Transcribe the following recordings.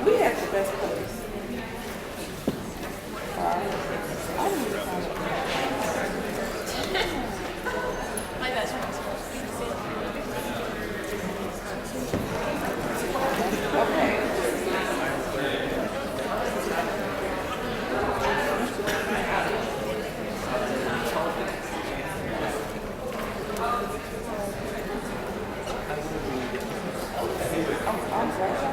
We have the best place. I don't even know. My best friend. Okay. I'm sorry.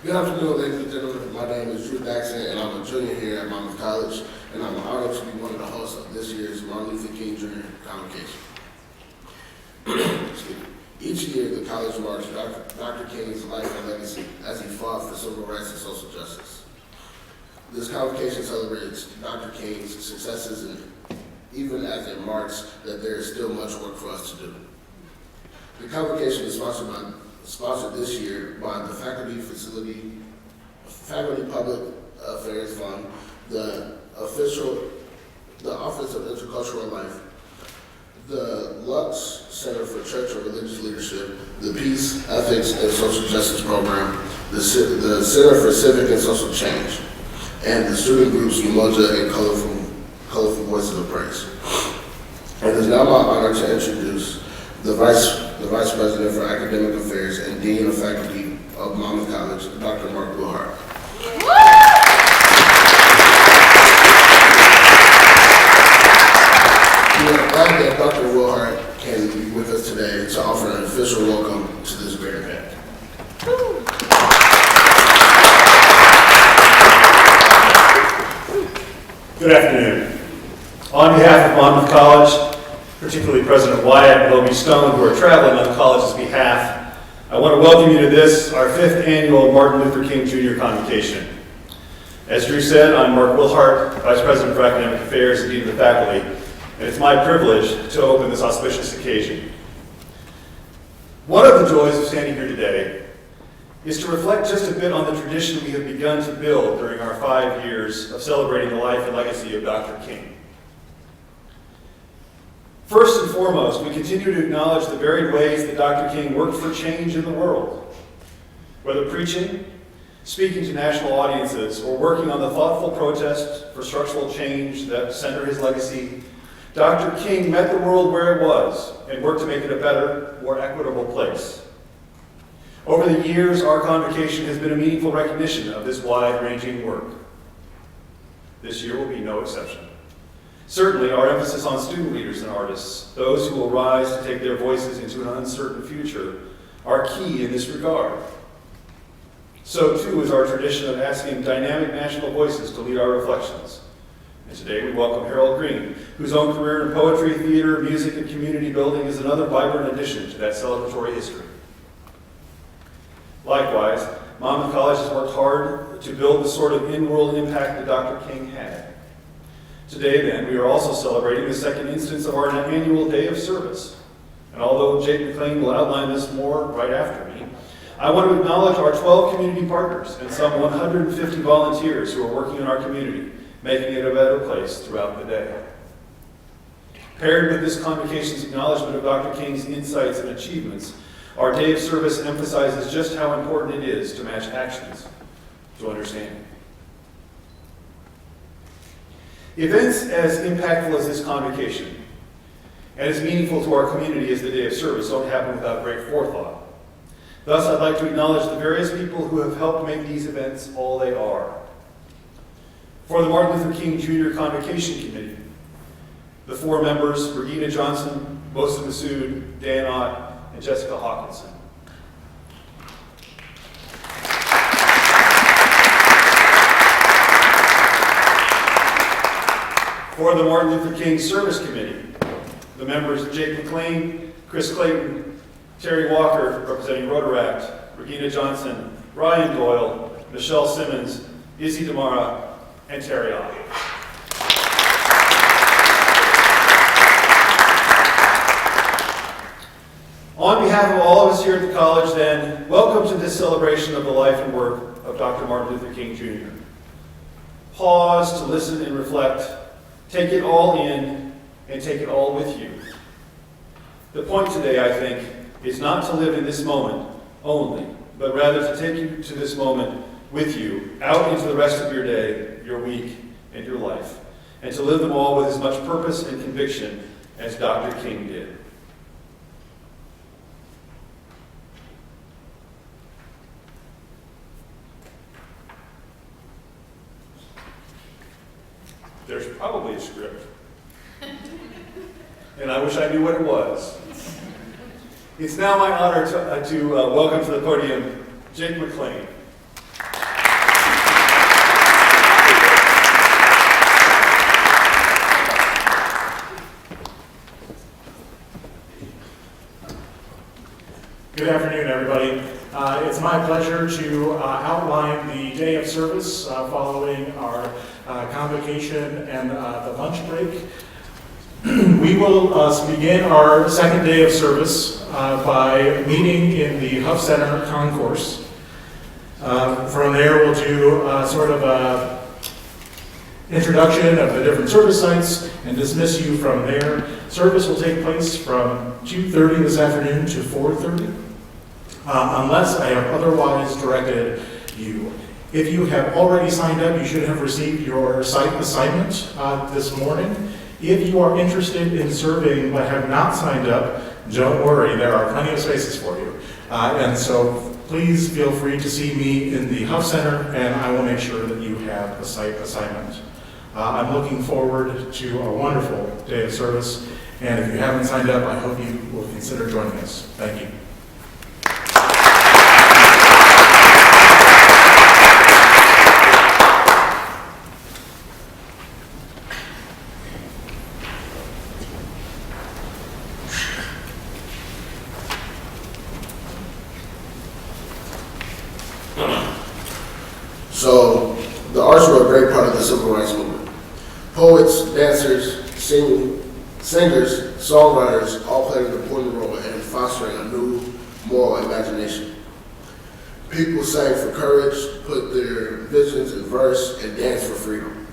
Good afternoon, ladies and gentlemen. My name is Drew Daxon, and I'm a junior here at Monmouth College, and I'm honored to be one of the hosts of this year's Martin Luther King Jr. Convocation. Excuse me. Each year, the college marks Dr. King's life and legacy as he fought for civil rights and social justice. This convocation celebrates Dr. King's successes, and even as it marks that there is still much work for us to do. The convocation is sponsored this year by the Faculty Public Affairs Fund, the Office of Intercultural Life, the Lux Center for Church and Religious Leadership, the Peace, Ethics, and Social Justice Program, the Center for Civic and Social Change, and the student groups Umoja and Colorful Voices of Praise. It is now my honor to introduce the Vice President for Academic Affairs and Dean of Faculty of Monmouth College, Dr. Mark Wilhart. We are glad that Dr. Wilhart can be with us today to offer an official welcome to this great event. Good afternoon. On behalf of Monmouth College, particularly President Wyatt and Logie Stone, who are traveling on the college's behalf, I want to welcome you to this, our 5th annual Martin Luther King Jr. Convocation. As Drew said, I'm Mark Wilhart, Vice President for Academic Affairs and Dean of the Faculty, and it's my privilege to open this auspicious occasion. One of the joys of standing here today is to reflect just a bit on the tradition we have begun to build during our 5 years of celebrating the life and legacy of Dr. King. First and foremost, we continue to acknowledge the varied ways that Dr. King worked for change in the world. Whether preaching, speaking to national audiences, or working on the thoughtful protests for structural change that center his legacy, Dr. King met the world where it was and worked to make it a better, more equitable place. Over the years, our convocation has been a meaningful recognition of this wide-ranging work. This year will be no exception. Certainly, our emphasis on student leaders and artists, those who will rise to take their voices into an uncertain future, are key in this regard. So too is our tradition of asking dynamic national voices to lead our reflections. And today we welcome Harold Green, whose own career in poetry, theater, music, and community building is another vibrant addition to that celebratory history. Likewise, Monmouth College has worked hard to build the sort of in-world impact that Dr. King had. Today, then, we are also celebrating the second instance of our annual Day of Service. And although Jake McLean will outline this more right after me, I want to acknowledge our 12 community partners and some 150 volunteers who are working in our community, making it a better place throughout the day. Paired with this convocation's acknowledgement of Dr. King's insights and achievements, our Day of Service emphasizes just how important it is to match actions to understanding. Events as impactful as this convocation and as meaningful to our community as the Day of Service don't happen without great forethought. Thus, I'd like to acknowledge the various people who have helped make these events all they are. For the Martin Luther King Jr. Convocation Committee, the 4 members, Regina Johnson, Bosa Massoud, Dan Ott, and Jessica Hawkinson. For the Martin Luther King Service Committee, the members Jake McLean, Chris Clayton, Terry Walker, representing Rotaract, Regina Johnson, Ryan Doyle, Michelle Simmons, Izzy Damara, and Terry Ott. On behalf of all of us here at the college, then, welcome to this celebration of the life and work of Dr. Martin Luther King Jr. Pause to listen and reflect, take it all in, and take it all with you. The point today, I think, is not to live in this moment only, but rather to take you to this moment with you, out into the rest of your day, your week, and your life, and to live them all with as much purpose and conviction as Dr. King did. There's probably a script, and I wish I knew what it was. It's now my honor to welcome to the podium Jake McLean. Good afternoon, everybody. It's my pleasure to outline the Day of Service following our convocation and the lunch break. We will begin our second day of service by meeting in the Huff Center concourse. From there, we'll do sort of a introduction of the different service sites and dismiss you from there. Service will take place from 2:30 this afternoon to 4:30, unless I have otherwise directed you. If you have already signed up, you should have received your site assignment this morning. If you are interested in serving but have not signed up, don't worry, there are plenty of spaces for you. And so please feel free to see me in the Huff Center, and I will make sure that you have a site assignment. I'm looking forward to a wonderful day of service, and if you haven't signed up, I hope you will consider joining us. Thank you. So, the arts were a great part of the civil rights movement. Poets, dancers, singers, songwriters all played an important role in fostering a new moral imagination. People sang for courage, put their visions in verse, and danced for freedom.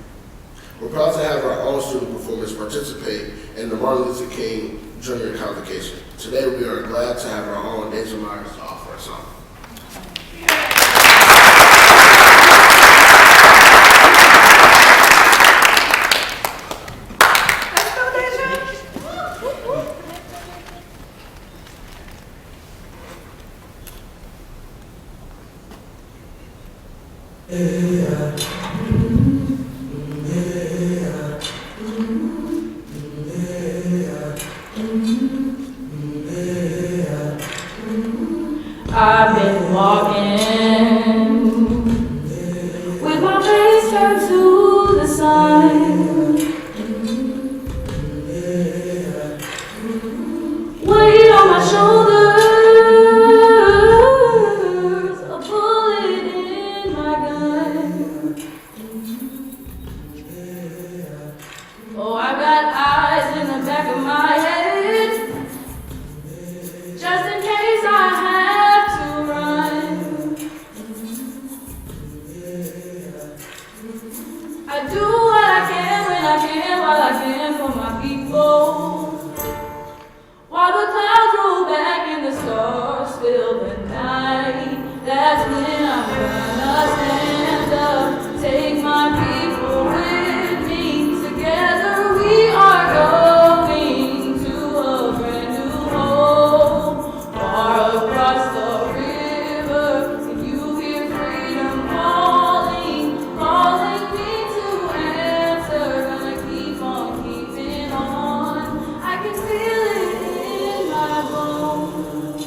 We're proud to have our own student performers participate in the Martin Luther King Jr. Convocation. Today we are glad to have our own Deja Myers to offer a song. I've been walking with my face turned to the sun, weight on my shoulders, a bullet in my gun. Oh, I got eyes in the back of my head, just in case I have to run. I do what I can when I can, while I can for my people. While the clouds roll back and the stars fill the night, that's when I'm gonna stand up, take my people with me. Together we are going to a brand new home, far across the river. Can you hear freedom calling, calling me to answer? Gonna keep on keeping on. I can feel it in my bones.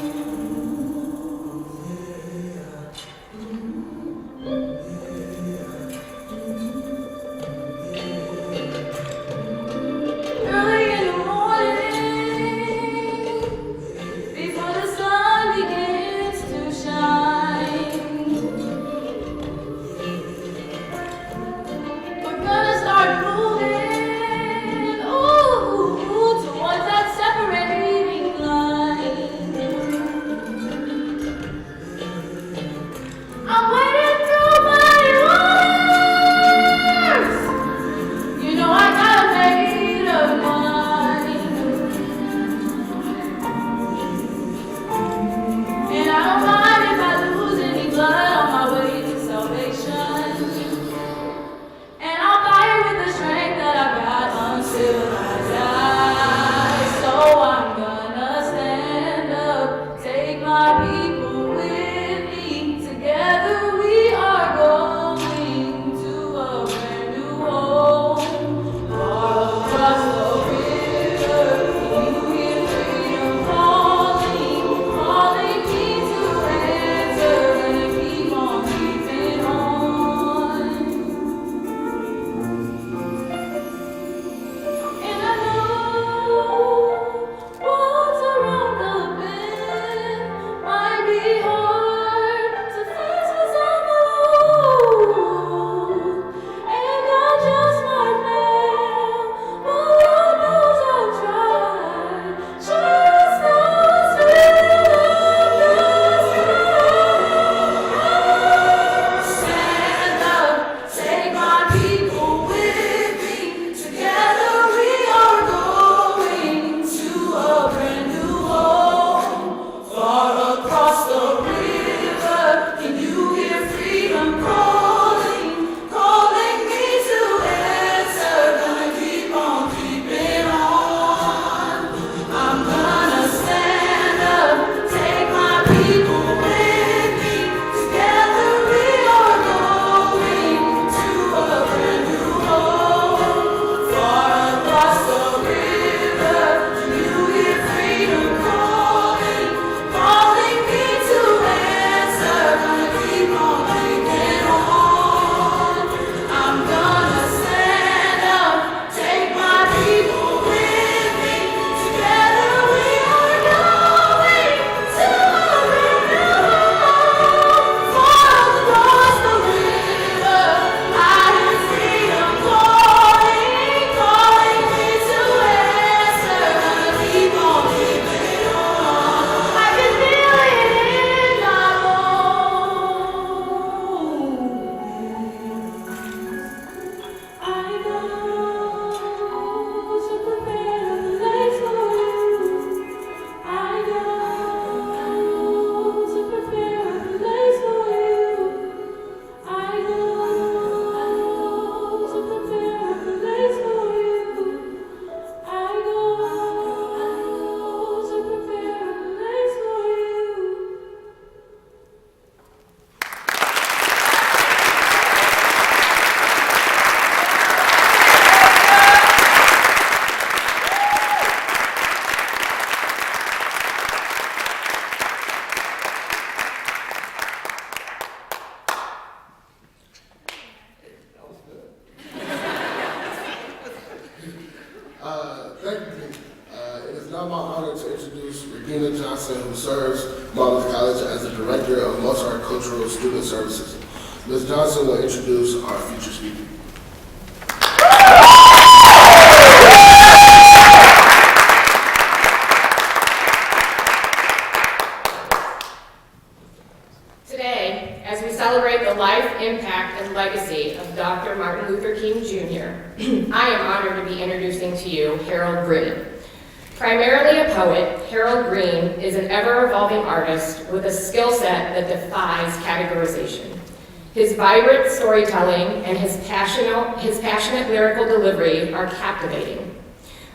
Regina Johnson, who serves Monmouth College as the Director of Multicultural Student Services. Ms. Johnson will introduce our featured speaker. Today, as we celebrate the life, impact, and legacy of Dr. Martin Luther King Jr., I am honored to be introducing to you Harold Green. Primarily a poet, Harold Green is an ever-evolving artist with a skill set that defies categorization. His vibrant storytelling and his passionate lyrical delivery are captivating.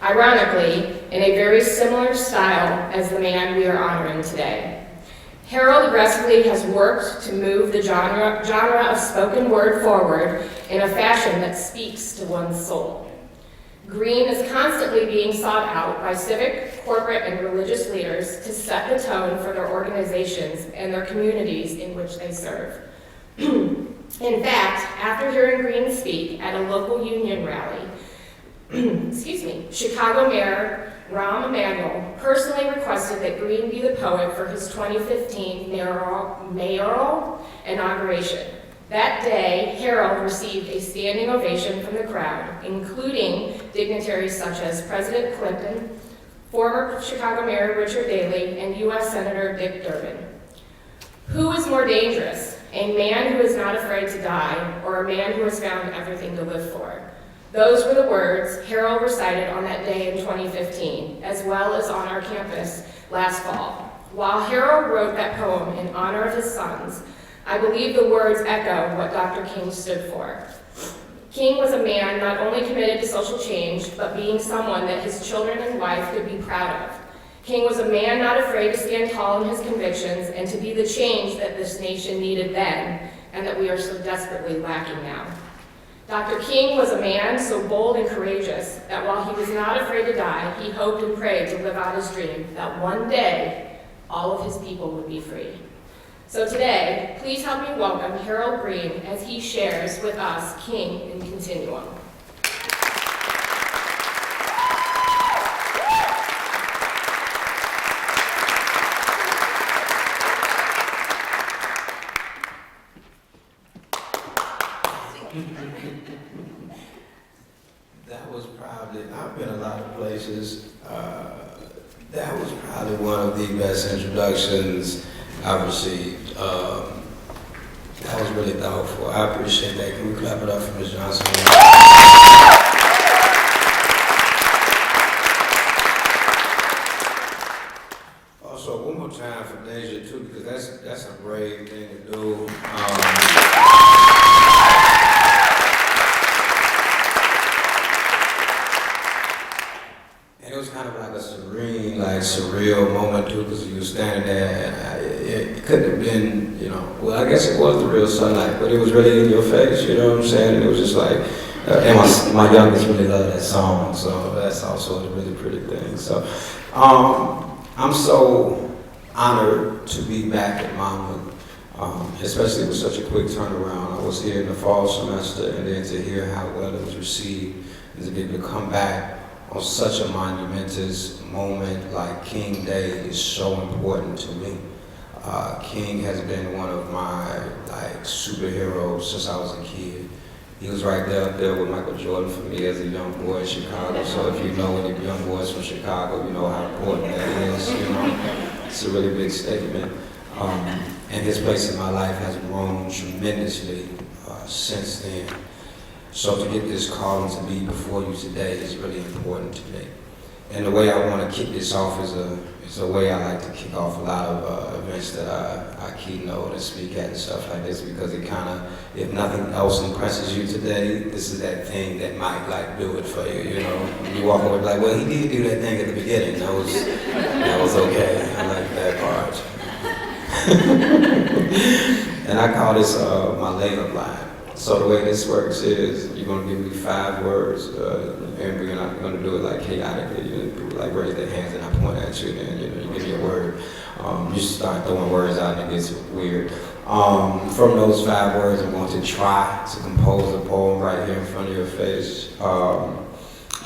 Ironically, in a very similar style as the man we are honoring today. Harold aggressively has worked to move the genre of spoken word forward in a fashion that speaks to one's soul. Green is constantly being sought out by civic, corporate, and religious leaders to set the tone for their organizations and their communities in which they serve. In fact, after hearing Green speak at a local union rally, Chicago Mayor Rahm Emanuel personally requested that Green be the poet for his 2015 mayoral inauguration. That day, Harold received a standing ovation from the crowd, including dignitaries such as President Clinton, former Chicago Mayor Richard Daley, and U.S. Senator Dick Durbin. Who is more dangerous, a man who is not afraid to die, or a man who has found everything to live for? Those were the words Harold recited on that day in 2015, as well as on our campus last fall. While Harold wrote that poem in honor of his sons, I believe the words echo what Dr. King stood for. King was a man not only committed to social change, but being someone that his children and wife could be proud of. King was a man not afraid to stand tall in his convictions and to be the change that this nation needed then, and that we are so desperately lacking now. Dr. King was a man so bold and courageous that while he was not afraid to die, he hoped and prayed to live out his dream that one day all of his people would be free. So today, please help me welcome Harold Green as he shares with us King in Continuum. That was probably, I've been a lot of places. That was probably one of the best introductions I've received. That was really thoughtful. I appreciate that. Can we clap it up for Ms. Johnson? Also, one more time for Deja too, because that's a brave thing to do. It was kind of like a serene, like surreal moment too, because you were standing there, and it couldn't have been, you know. Well, I guess it was the real sunlight, but it was really in your face. You know what I'm saying? And it was just like, and my youngest really loved that song, so that's also a really pretty thing. So, I'm so honored to be back at Monmouth, especially with such a quick turnaround. I was here in the fall semester, and then to hear how well it was received, and to be able to come back on such a monumentous moment like King Day is so important to me. King has been one of my superheroes since I was a kid. He was right there up there with Michael Jordan for me as a young boy in Chicago. So if you know any young boys from Chicago, you know how important that is. You know, it's a really big statement. And his place in my life has grown tremendously since then. So to get this call and to be before you today is really important to me. And the way I want to kick this off is a way I like to kick off a lot of events that I keynote and speak at and stuff like this, because it kind of, if nothing else impresses you today, this is that thing that might like do it for you, you know. You walk away like, well, he did do that thing at the beginning. That was okay. I like that part. And I call this my layup line. So the way this works is you're going to give me 5 words, and we're not going to do it like chaotically. People like raise their hands and I point at you, and you give me a word. You start throwing words out and it gets weird. From those 5 words, I'm going to try to compose a poem right here in front of your face,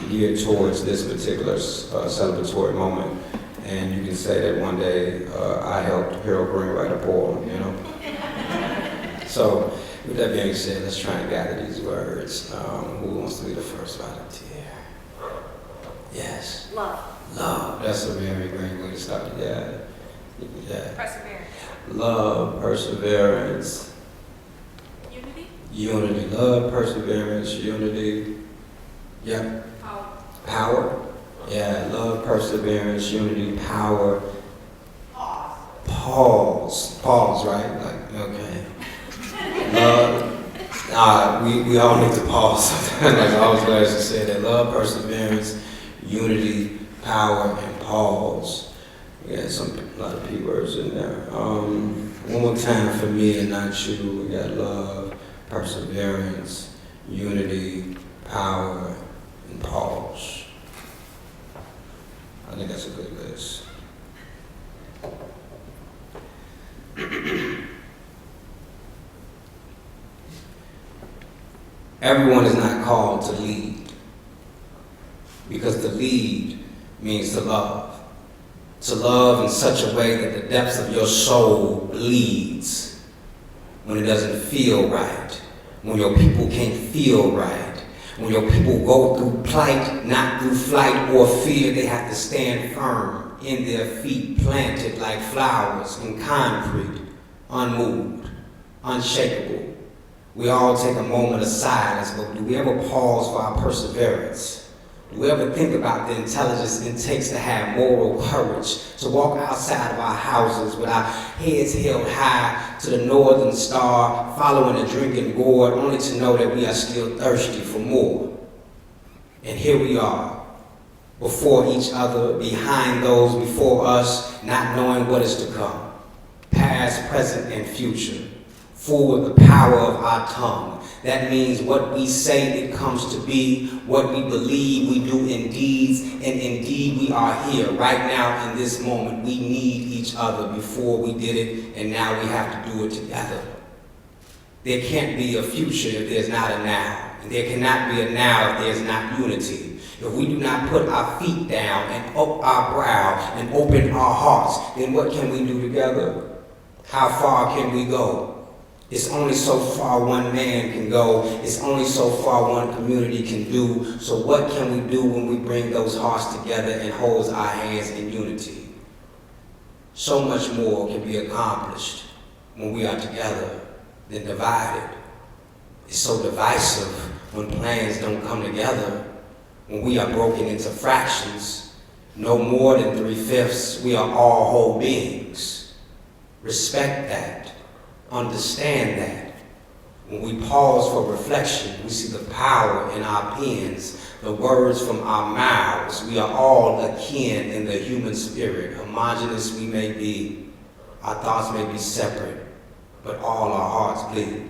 geared towards this particular celebratory moment. and you can say that one day I helped Harold Green write a poem, you know? So, with that being said, let's try and gather these words. Who wants to be the first volunteer? Yes. Love. Love. That's a very great way to start. Yeah. Yeah. Perseverance. Love, perseverance. Unity. Unity. Love, perseverance, unity. Yep. Power. Power. Yeah. Love, perseverance, unity, power. Pause. Pause, right? Like, okay. Love. We all need to pause sometimes. Like I was glad to say that. Love, perseverance, unity, power, and pause. We got a lot of P words in there. One more time for me and not you. We got love, perseverance, unity, power, and pause. I think that's a good list. Everyone is not called to lead, because to lead means to love. To love in such a way that the depths of your soul bleeds when it doesn't feel right, when your people can't feel right, when your people go through plight, not through flight or fear. They have to stand firm in their feet, planted like flowers in concrete, unmoved, unshakable. We all take a moment of silence, but do we ever pause for our perseverance? Do we ever think about the intelligence it takes to have moral courage, to walk outside of our houses with our heads held high to the northern star, following a drinking gourd, only to know that we are still thirsty for more? And here we are, before each other, behind those before us, not knowing what is to come, past, present, and future, full of the power of our tongue. That means what we say it comes to be, what we believe we do in deeds, and indeed we are here right now in this moment. We need each other. Before we did it, and now we have to do it together. There can't be a future if there's not a now, and there cannot be a now if there's not unity. If we do not put our feet down and up our brow and open our hearts, then what can we do together? How far can we go? It's only so far one man can go. It's only so far one community can do. So what can we do when we bring those hearts together and hold our hands in unity? So much more can be accomplished when we are together than divided. It's so divisive when plans don't come together, when we are broken into fractions. No more than 3/5, we are all whole beings. Respect that. Understand that. When we pause for reflection, we see the power in our pens, the words from our mouths. We are all akin in the human spirit. Homogeneous we may be, our thoughts may be separate, but all our hearts bleed.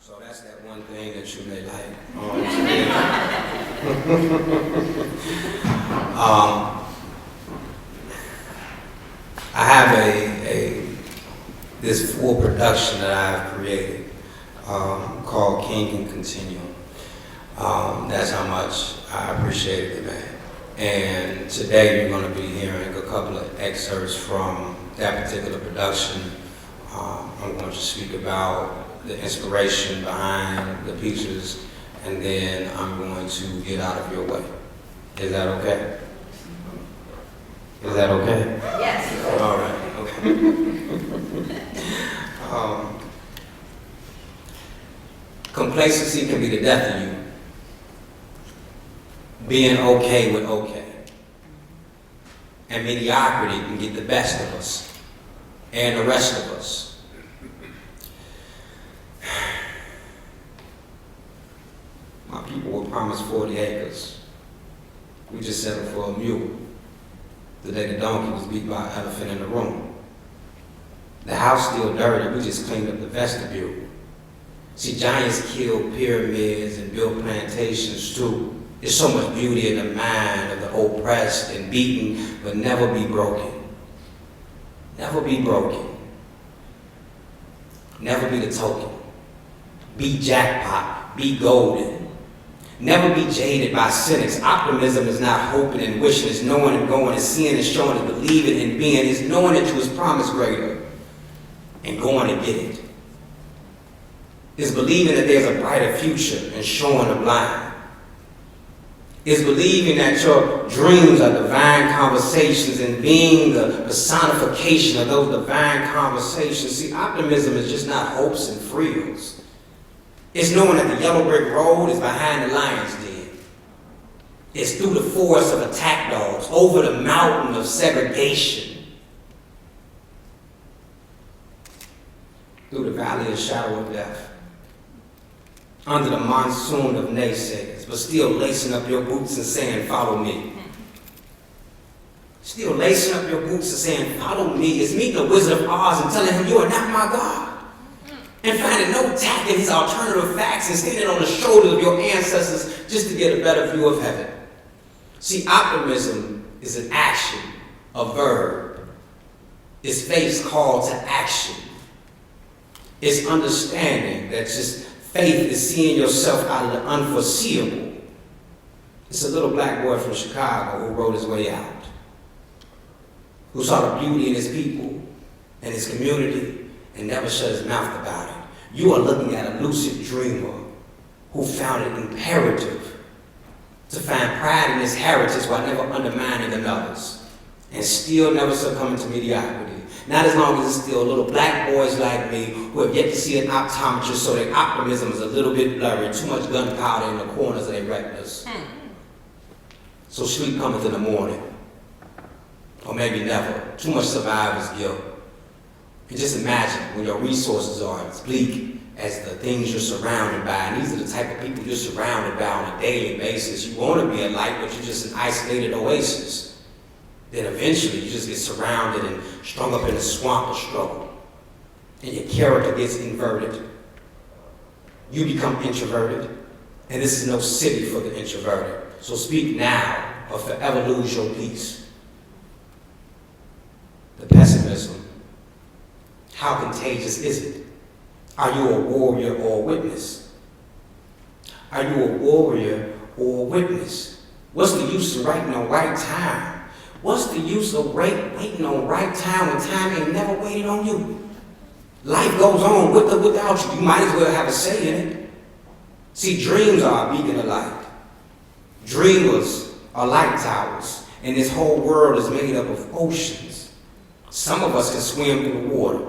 So that's that one thing that you may like. I have this full production that I've created called King and Continue. That's how much I appreciated it, man. And today you're going to be hearing a couple of excerpts from that particular production. I'm going to speak about the inspiration behind the pieces, and then I'm going to get out of your way. Is that okay? Is that okay? Yes. All right, okay. Complacency can be the death of you. Being okay with okay. And mediocrity can get the best of us and the rest of us. My people were promised 40 acres. We just settled for a mule. The day the donkey was beat by an elephant in the room. The house still dirty, we just cleaned up the vestibule. See, giants killed pyramids and built plantations too. There's so much beauty in the mind of the oppressed and beaten, but never be broken. Never be broken. Never be the token. Be jackpot. Be golden. Never be jaded by cynics. Optimism is not hoping and wishing. It's knowing and going and seeing and showing and believing and being. It's knowing that you was promised greater and going to get it. It's believing that there's a brighter future and showing the blind. It's believing that your dreams are divine conversations and being the personification of those divine conversations. See, optimism is just not hopes and frills. It's knowing that the yellow brick road is behind the lion's den. It's through the forest of attack dogs, over the mountain of segregation, through the valley of the shadow of death, under the monsoon of naysayers, but still lacing up your boots and saying, follow me. Still lacing up your boots and saying, follow me. It's meeting the Wizard of Oz and telling him, you are not my God. And finding no tact in his alternative facts and standing on the shoulders of your ancestors just to get a better view of heaven. See, optimism is an action, a verb. It's faith's call to action. It's understanding that just faith is seeing yourself out of the unforeseeable. It's a little black boy from Chicago who wrote his way out, who saw the beauty in his people and his community and never shut his mouth about it. You are looking at a lucid dreamer who found it imperative to find pride in his heritage while never undermining another's and still never succumbing to mediocrity. Not as long as it's still little black boys like me who have yet to see an optometrist, so their optimism is a little bit blurry, too much gunpowder in the corners of their retinas. So sleep cometh in the morning, or maybe never. Too much survivor's guilt. And just imagine when your resources are as bleak as the things you're surrounded by, and these are the type of people you're surrounded by on a daily basis. You want to be a light, but you're just an isolated oasis. Then eventually you just get surrounded and strung up in a swamp of struggle. And your character gets inverted. You become introverted. And this is no city for the introverted. So speak now or forever lose your peace. The pessimism. How contagious is it? Are you a warrior or a witness? Are you a warrior or a witness? What's the use of writing on right time? What's the use of waiting on right time when time ain't never waited on you? Life goes on with or without you. You might as well have a say in it. See, dreams are a beacon of light. Dreamers are light towers, and this whole world is made up of oceans. Some of us can swim through the water.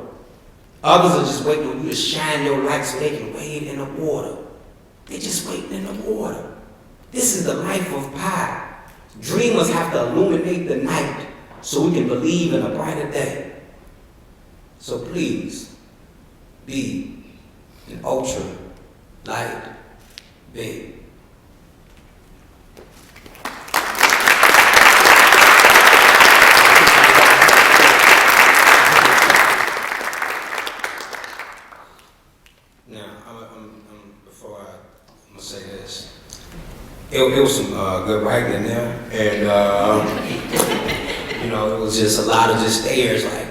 Others are just waiting on you to shine your light so they can wade in the water. They're just waiting in the water. This is the life of pi. Dreamers have to illuminate the night so we can believe in a brighter day. So please, be an ultra light being. It was some good writing in there, and it was just a lot of just stares like,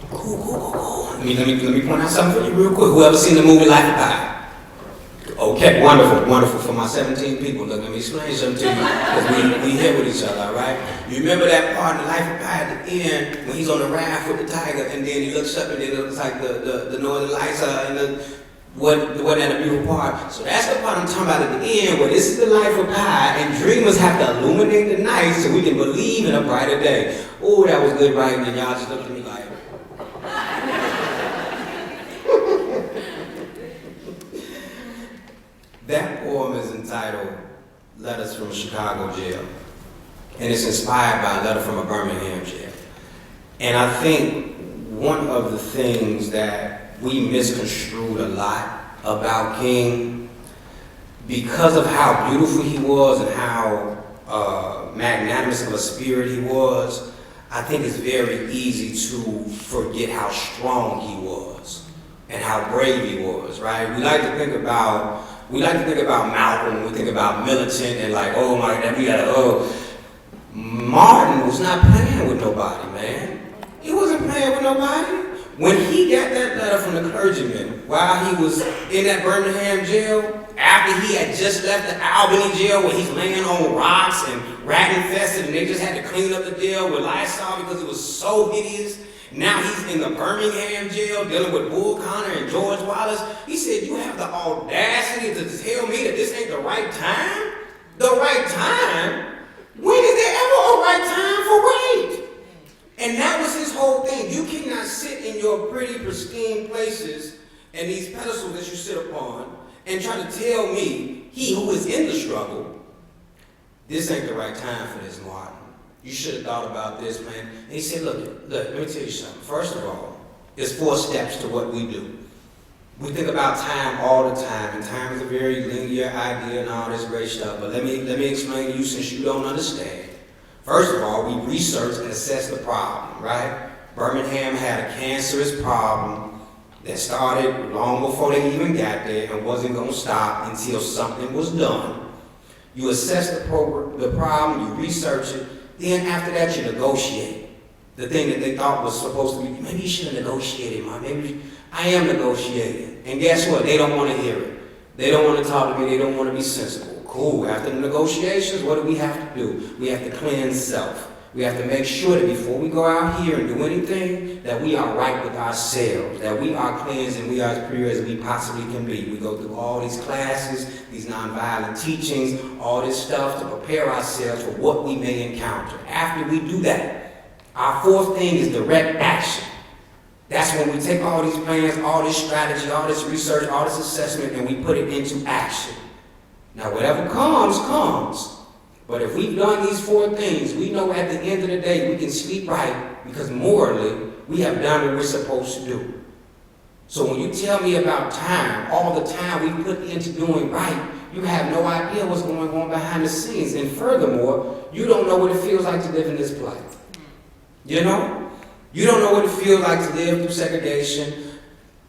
cool. Let me point out something for you real quick. Whoever seen the movie Life of Pi? Okay, wonderful. For my 17 people, look, let me explain something to you, because we here with each other, all right? You remember that part in Life of Pi at the end when he's on the raft with the tiger, and then he looks up and then it looks like the northern lights are in the. Wasn't that a beautiful part? So that's the part I'm talking about at the end, where this is the life of pi, and dreamers have to illuminate the night so we can believe in a brighter day. Oh, that was good writing, and y'all just looked at me like. That poem is entitled Letters from a Chicago Jail, and it's inspired by a letter from a Birmingham jail. And I think one of the things that we misconstrued a lot about King, because of how beautiful he was and how magnanimous of a spirit he was. I think it's very easy to forget how strong he was and how brave he was, right? We like to think about Malcolm when we think about militant and like, oh my God, Martin was not playing with nobody, man. He wasn't playing with nobody. When he got that letter from the clergyman while he was in that Birmingham jail, after he had just left the Albany jail where he's laying on rocks and rat infested and they just had to clean up the jail with Lysol because it was so hideous. Now he's in the Birmingham jail dealing with Bull Connor and George Wallace. He said, you have the audacity to tell me that this ain't the right time? The right time? When is there ever a right time for rape? And that was his whole thing. You cannot sit in your pretty, pristine places and these pedestals that you sit upon and try to tell me, he who is in the struggle, this ain't the right time for this, Martin. You should have thought about this, man. And he said, look, let me tell you something. First of all, there's 4 steps to what we do. We think about time all the time, and time is a very linear idea and all this great stuff, but let me explain to you since you don't understand. First of all, we research and assess the problem, right? Birmingham had a cancerous problem that started long before they even got there and wasn't going to stop until something was done. You assess the problem, you research it, then after that you negotiate. The thing that they thought was supposed to be, maybe you should have negotiated, man. Maybe I am negotiating. And guess what? They don't want to hear it. They don't want to talk to me. They don't want to be sensible. Cool. After the negotiations, what do we have to do? We have to cleanse self. We have to make sure that before we go out here and do anything, that we are right with ourselves, that we are cleansed and we are as pure as we possibly can be. We go through all these classes, these nonviolent teachings, all this stuff to prepare ourselves for what we may encounter. After we do that, our 4th thing is direct action. That's when we take all these plans, all this strategy, all this research, all this assessment, and we put it into action. Now, whatever comes, comes. But if we've done these 4 things, we know at the end of the day we can sleep right because morally we have done what we're supposed to do. So when you tell me about time, all the time we put into doing right, you have no idea what's going on behind the scenes. And furthermore, you don't know what it feels like to live in this plight. You know? You don't know what it feels like to live through segregation,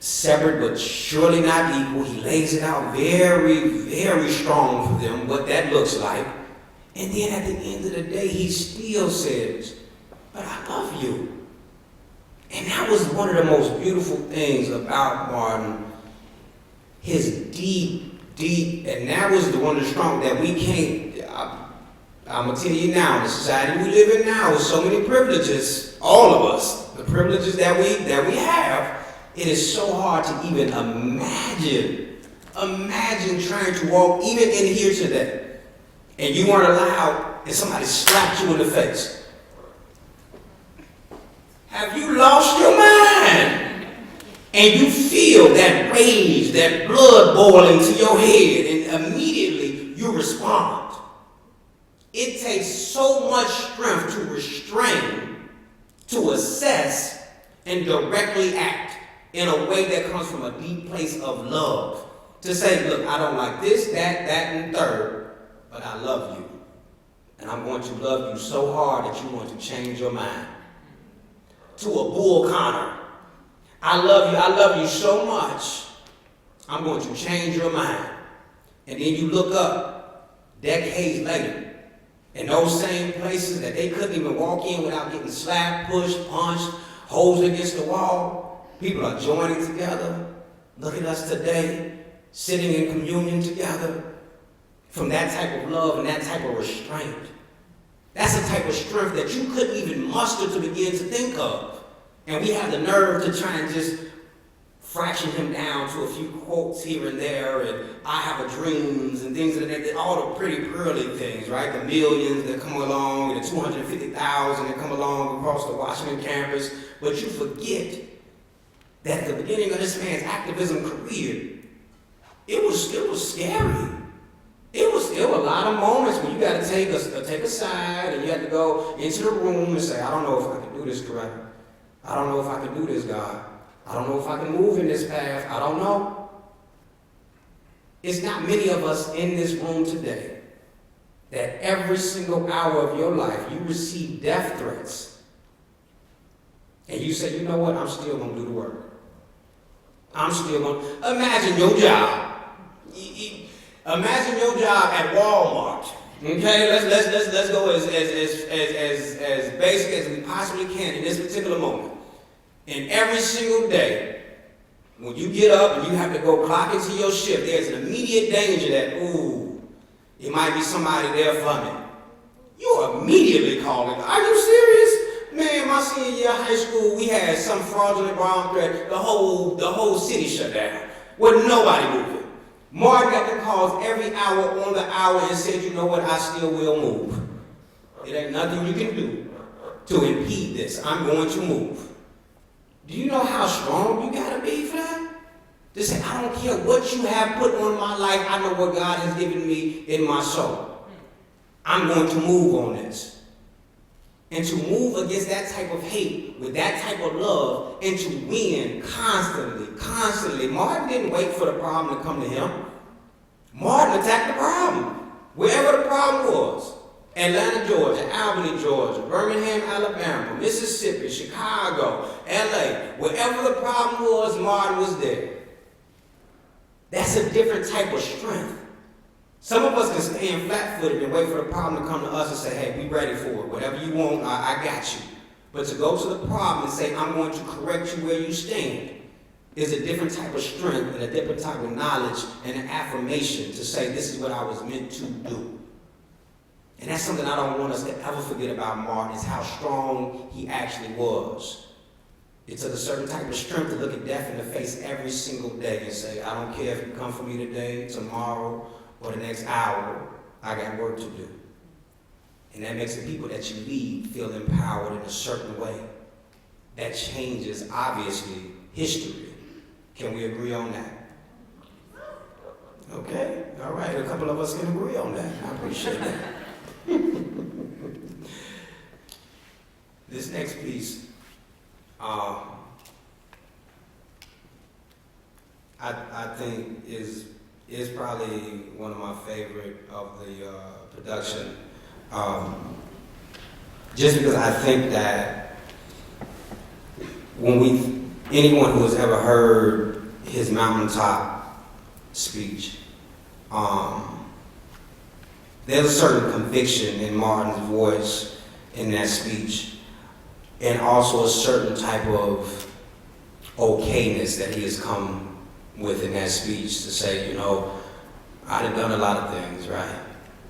separate but surely not equal. He lays it out very, very strong for them, what that looks like. And then at the end of the day, he still says, but I love you. And that was one of the most beautiful things about Martin, his deep, and that was the one of the strong that we can't, I'm going to tell you now, in the society we live in now with so many privileges, all of us, the privileges that we have, it is so hard to even imagine trying to walk even in here today. And you weren't allowed, and somebody slapped you in the face. Have you lost your mind? And you feel that rage, that blood boiling to your head, and immediately you respond. It takes so much strength to restrain, to assess, and directly act in a way that comes from a deep place of love. To say, look, I don't like this, that, and third. But I love you. And I'm going to love you so hard that you want to change your mind. To a Bull Connor, I love you so much, I'm going to change your mind. And then you look up decades later, in those same places that they couldn't even walk in without getting slapped, pushed, punched, holes against the wall, people are joining together. Look at us today, sitting in communion together. From that type of love and that type of restraint. That's the type of strength that you couldn't even muster to begin to think of. And we have the nerve to try and just fraction him down to a few quotes here and there, and I have a dreams and things like that, all the pretty pearly things, right? The millions that come along, and the 250,000 that come along across the Washington campus. But you forget that at the beginning of this man's activism career, it was scary. There were a lot of moments when you got to take a side and you had to go into the room and say, I don't know if I can do this correct. I don't know if I can do this, God. I don't know if I can move in this path. I don't know. It's not many of us in this room today that every single hour of your life you receive death threats. And you say, you know what? I'm still going to do the work. I'm still going to. Imagine your job. Imagine your job at Walmart, Okay, let's go as basic as we possibly can in this particular moment. And every single day, when you get up and you have to go clock into your shift, there's an immediate danger that, ooh, it might be somebody there for me. You're immediately calling. Are you serious? Man, my senior year of high school, we had some fraudulent brown thread. The whole city shut down. With nobody moving. Martin got the calls every hour on the hour and said, you know what, I still will move. It ain't nothing you can do to impede this. I'm going to move. Do you know how strong you gotta be for that? To say, I don't care what you have put on my life, I know what God has given me in my soul. I'm going to move on this. And to move against that type of hate, with that type of love, and to win constantly. Martin didn't wait for the problem to come to him. Martin attacked the problem, wherever the problem was. Atlanta, Georgia, Albany, Georgia, Birmingham, Alabama, Mississippi, Chicago, LA, wherever the problem was, Martin was there. That's a different type of strength. Some of us can stand flat-footed and wait for the problem to come to us and say, hey, we ready for it. Whatever you want, I got you. But to go to the problem and say, I'm going to correct you where you stand, is a different type of strength and a different type of knowledge and an affirmation to say, this is what I was meant to do. And that's something I don't want us to ever forget about Martin, is how strong he actually was. It took a certain type of strength to look at death in the face every single day and say, I don't care if you come for me today, tomorrow, or the next hour, I got work to do. And that makes the people that you lead feel empowered in a certain way. That changes, obviously, history. Can we agree on that? Okay, all right, a couple of us can agree on that. I appreciate that. This next piece, I think is probably one of my favorite of the production. Just because I think that anyone who has ever heard his mountaintop speech, there's a certain conviction in Martin's voice in that speech, and also a certain type of okayness that he has come with in that speech to say, you know, I done done a lot of things, right?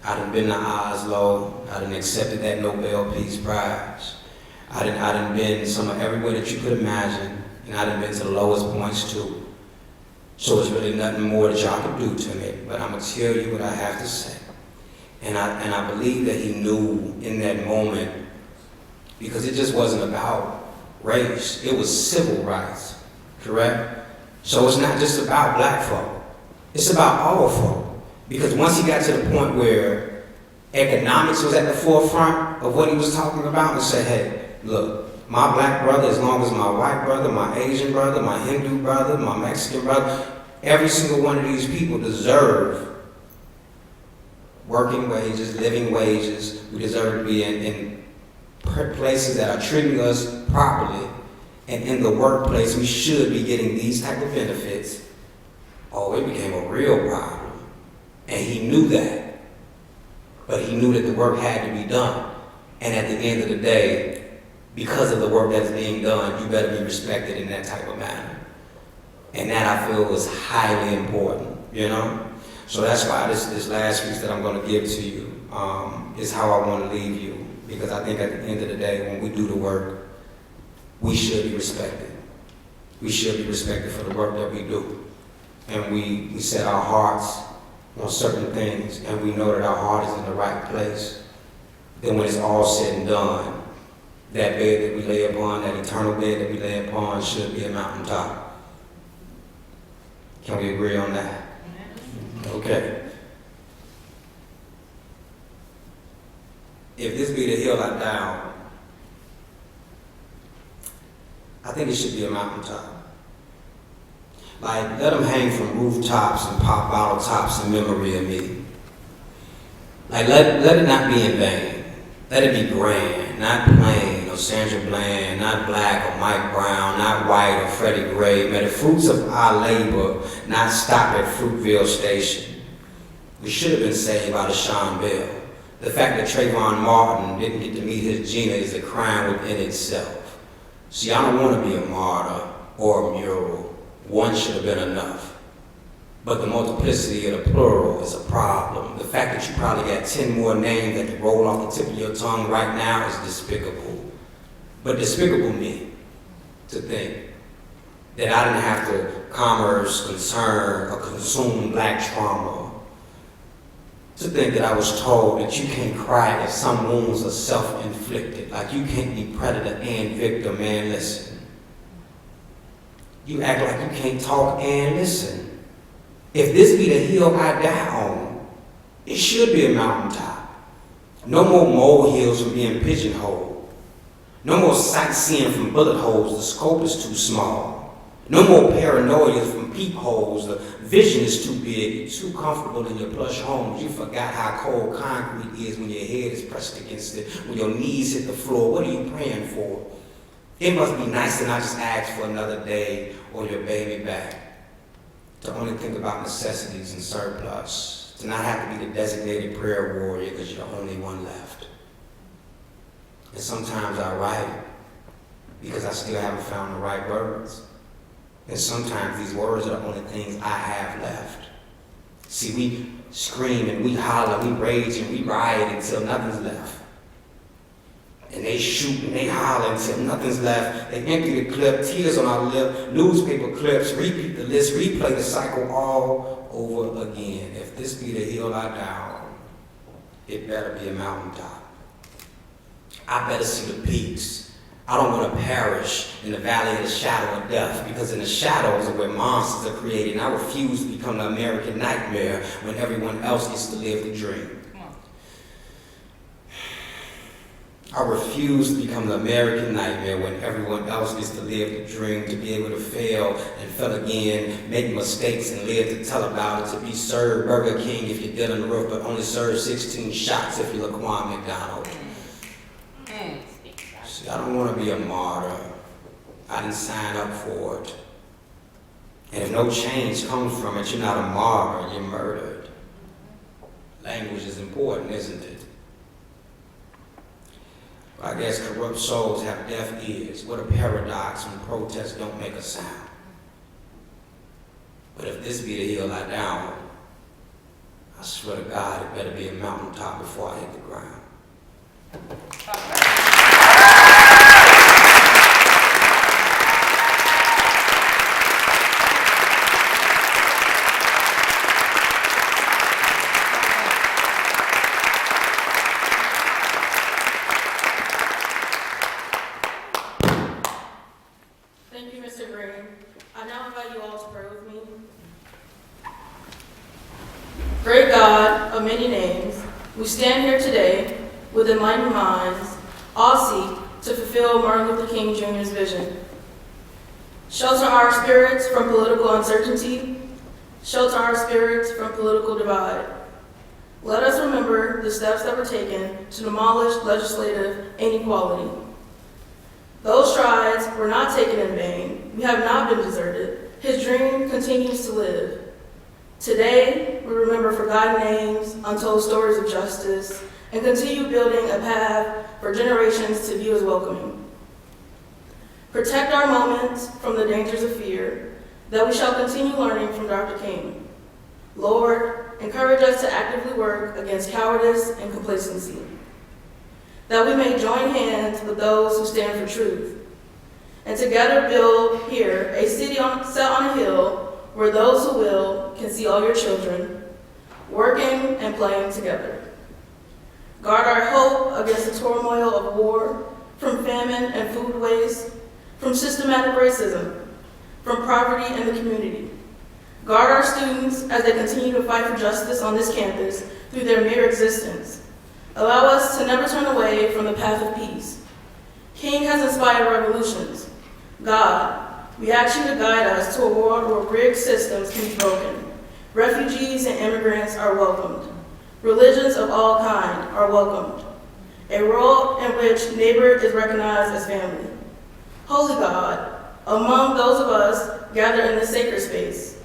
I done been to Oslo, I done accepted that Nobel Peace Prize, I done been everywhere that you could imagine, and I done been to the lowest points too. So it's really nothing more that y'all can do to me, but I'm gonna tell you what I have to say. And I believe that he knew in that moment, because it just wasn't about race, it was civil rights, correct? So it's not just about black folk, it's about all folk. Because once he got to the point where economics was at the forefront of what he was talking about, and said, hey, look, my black brother, as long as my white brother, my Asian brother, my Hindu brother, my Mexican brother, every single one of these people deserve working wages, living wages. We deserve to be in places that are treating us properly. And in the workplace, we should be getting these type of benefits. Oh, it became a real problem. And he knew that. But he knew that the work had to be done. And at the end of the day, because of the work that's being done, you better be respected in that type of manner. And that, I feel, was highly important, you know? So that's why this last piece that I'm going to give to you is how I want to leave you. Because I think at the end of the day, when we do the work, we should be respected. We should be respected for the work that we do. And we set our hearts on certain things, and we know that our heart is in the right place. Then when it's all said and done, that bed that we lay upon, that eternal bed that we lay upon, should be a mountaintop. Can we agree on that? Okay. If this be the hill I die on, I think it should be a mountaintop. Like, let them hang from rooftops and pop bottle tops in memory of me. Like, let it not be in vain. Let it be grand, not plain or Sandra Bland, not black or Mike Brown, not white or Freddie Gray. May the fruits of our labor not stop at Fruitville Station. We should have been saved by the Sean Bell. The fact that Trayvon Martin didn't get to meet his Gina is a crime within itself. See, I don't want to be a martyr or a mural. One should have been enough. But the multiplicity of the plural is a problem. The fact that you probably got 10 more names that can roll off the tip of your tongue right now is despicable. But despicable me to think that I didn't have to commerce, concern, or consume black trauma. To think that I was told that you can't cry if some wounds are self-inflicted, like you can't be predator and victim, man, listen. You act like you can't talk and listen. If this be the hill I die on, it should be a mountaintop. No more molehills from being pigeonholed. No more sightseeing from bullet holes, the scope is too small. No more paranoia from peepholes, the vision is too big. You're too comfortable in your plush homes. You forgot how cold concrete is when your head is pressed against it, when your knees hit the floor. What are you praying for? It must be nice to not just ask for another day or your baby back. To only think about necessities and surplus. To not have to be the designated prayer warrior because you're the only one left. And sometimes I write because I still haven't found the right words. And sometimes these words are the only things I have left. See, we scream and we holler, we rage and we riot until nothing's left. And they shoot and they holler until nothing's left. They empty the clip, tears on our lip, newspaper clips, repeat the list, replay the cycle all over again. If this be the hill I die on, it better be a mountaintop. I better see the peaks. I don't want to perish in the valley of the shadow of death, because in the shadows are where monsters are created, and I refuse to become the American nightmare when everyone else gets to live the dream. I refuse to become the American nightmare when everyone else gets to live the dream, to be able to fail and fail again, make mistakes and live to tell about it, to be served Burger King if you're dead on the roof, but only serve 16 shots if you're Laquan McDonald. See, I don't want to be a martyr. I didn't sign up for it. And if no change comes from it, you're not a martyr, you're murdered. Language is important, isn't it? I guess corrupt souls have deaf ears. What a paradox when protests don't make a sound. But if this be the hill I die on, I swear to God, it better be a mountaintop before I hit the ground. Thank you, Mr. Green. I now invite you all to pray with me. Great God of many names, we stand here today with enlightened minds, all seek to fulfill Martin Luther King Jr.'s vision. Shelter our spirits from political uncertainty. Shelter our spirits from political divide. Let us remember the steps that were taken to demolish legislative inequality. Those strides were not taken in vain. We have not been deserted. His dream continues to live. Today, we remember forgotten names, untold stories of justice, and continue building a path for generations to view as welcoming. Protect our moments from the dangers of fear, that we shall continue learning from Dr. King. Lord, encourage us to actively work against cowardice and complacency, that we may join hands with those who stand for truth, and together build here a city set on a hill where those who will can see all your children working and playing together. Guard our hope against the turmoil of war, from famine and food waste, from systematic racism, from poverty in the community. Guard our students as they continue to fight for justice on this campus through their mere existence. Allow us to never turn away from the path of peace. King has inspired revolutions. God, we ask you to guide us to a world where rigged systems can be broken. Refugees and immigrants are welcomed. Religions of all kinds are welcomed. A world in which neighbor is recognized as family. Holy God, among those of us gathered in this sacred space,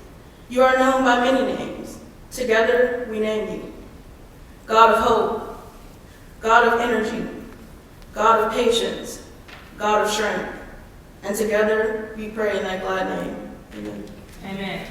you are known by many names. Together, we name you. God of hope, God of energy, God of patience, God of strength. And together we pray in that glad name. Amen. Amen.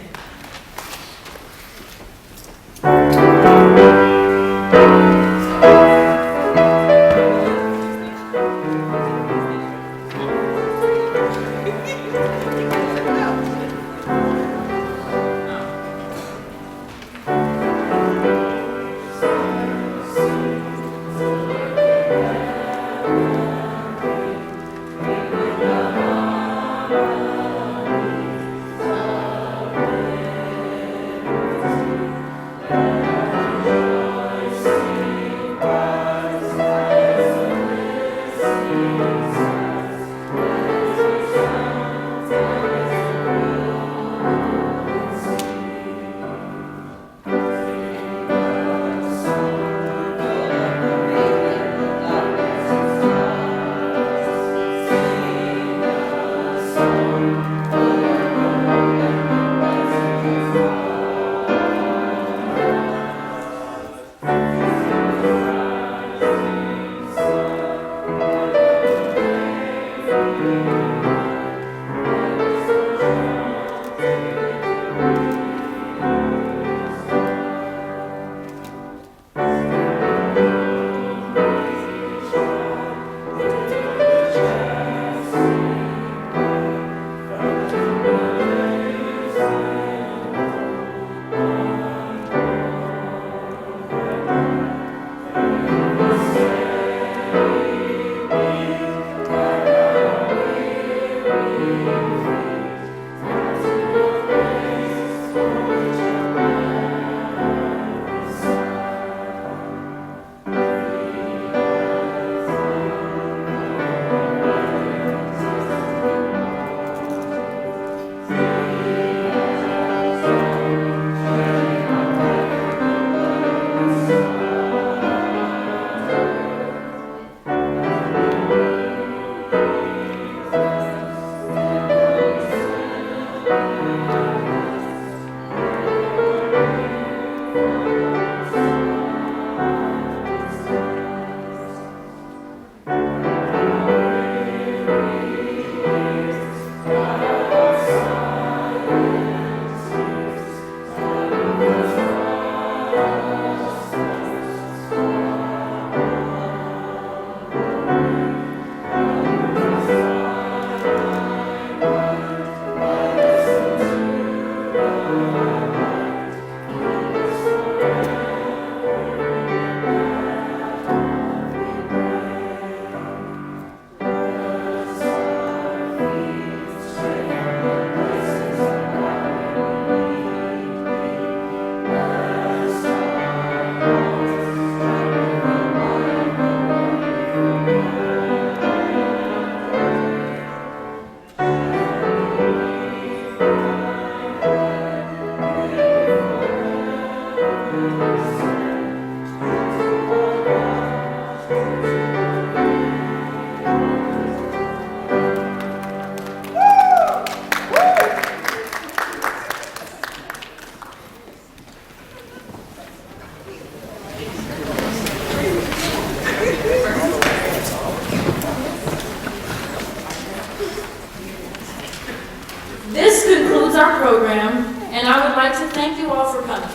This concludes our program, and I would like to thank you all for coming.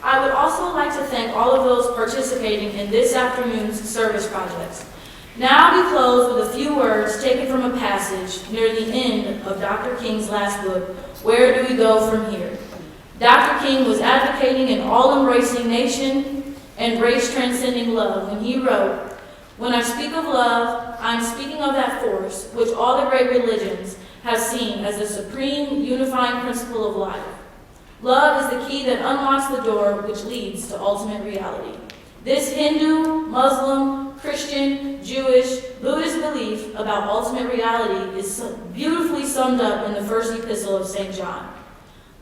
I would also like to thank all of those participating in this afternoon's service projects. Now we close with a few words taken from a passage near the end of Dr. King's last book, Where Do We Go From Here? Dr. King was advocating an all-embracing nation and race-transcending love when he wrote, "When I speak of love, I am speaking of that force which all the great religions have seen as the supreme unifying principle of life. Love is the key that unlocks the door which leads to ultimate reality. This Hindu, Muslim, Christian, Jewish, Buddhist belief about ultimate reality is beautifully summed up in the first epistle of St. John.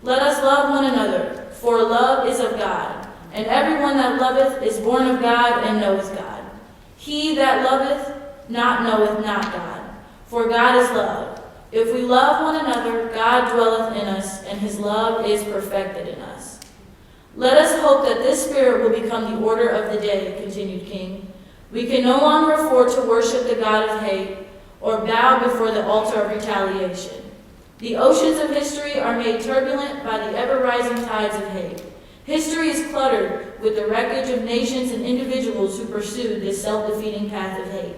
Let us love one another, for love is of God, and everyone that loveth is born of God and knoweth God. He that loveth not knoweth not God, for God is love. If we love one another, God dwelleth in us, and his love is perfected in us. Let us hope that this spirit will become the order of the day," continued King. We can no longer afford to worship the God of hate or bow before the altar of retaliation. The oceans of history are made turbulent by the ever-rising tides of hate. History is cluttered with the wreckage of nations and individuals who pursued this self-defeating path of hate.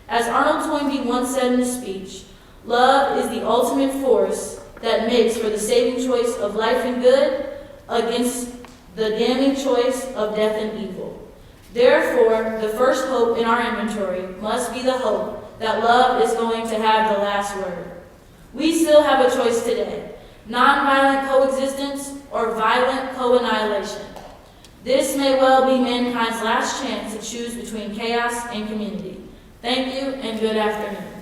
As Arnold Toynbee once said in a speech, love is the ultimate force that makes for the saving choice of life and good against the damning choice of death and evil. Therefore, the first hope in our inventory must be the hope that love is going to have the last word. We still have a choice today: nonviolent coexistence or violent co-annihilation. This may well be mankind's last chance to choose between chaos and community. Thank you and good afternoon.